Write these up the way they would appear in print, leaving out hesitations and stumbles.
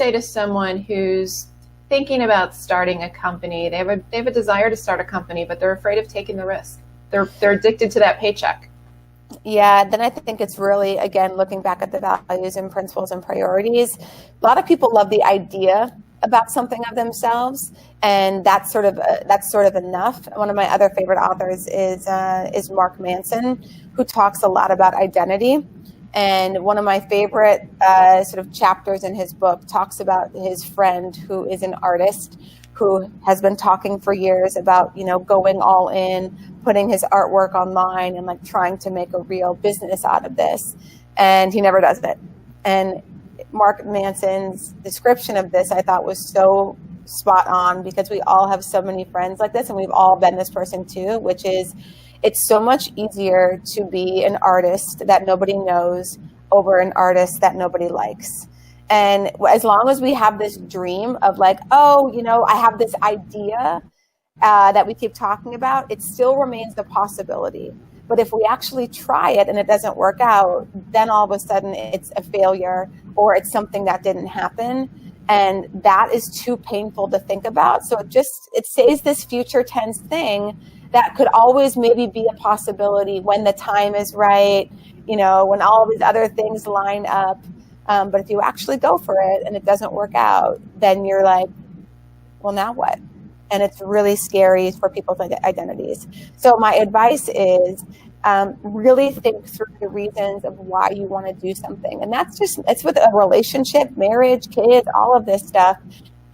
say to someone who's thinking about starting a company? They have a desire to start a company, but they're afraid of taking the risk. They're addicted to that paycheck. Yeah, then I think it's really, again, looking back at the values and principles and priorities. A lot of people love the idea about something of themselves, and that's sort of enough. One of my other favorite authors is Mark Manson, who talks a lot about identity. And one of my favorite sort of chapters in his book talks about his friend who is an artist who has been talking for years about, going all in, putting his artwork online and like trying to make a real business out of this. And he never does it. And Mark Manson's description of this I thought was so spot on, because we all have so many friends like this, and we've all been this person too, which is it's so much easier to be an artist that nobody knows over an artist that nobody likes. And as long as we have this dream of like, I have this idea that we keep talking about, it still remains the possibility. But if we actually try it and it doesn't work out, then all of a sudden it's a failure, or it's something that didn't happen. And that is too painful to think about. So it says this future tense thing that could always maybe be a possibility when the time is right, when all these other things line up. But if you actually go for it and it doesn't work out, then you're like, well, now what? And it's really scary for people's identities. So my advice is really think through the reasons of why you want to do something. And it's with a relationship, marriage, kids, all of this stuff,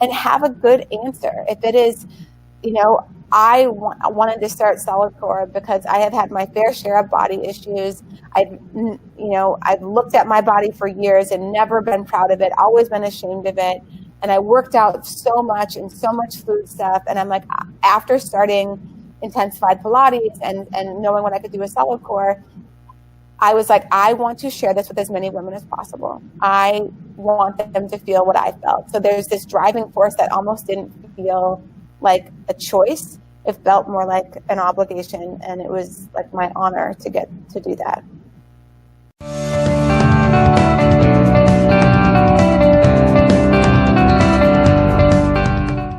and have a good answer. If it is, I wanted to start solidcore because I have had my fair share of body issues. I've looked at my body for years and never been proud of it, always been ashamed of it. And I worked out so much and so much food stuff. And I'm like, after starting intensified Pilates and knowing what I could do with solidcore, I was like, I want to share this with as many women as possible. I want them to feel what I felt. So there's this driving force that almost didn't feel like a choice. It felt more like an obligation. And it was like my honor to get to do that.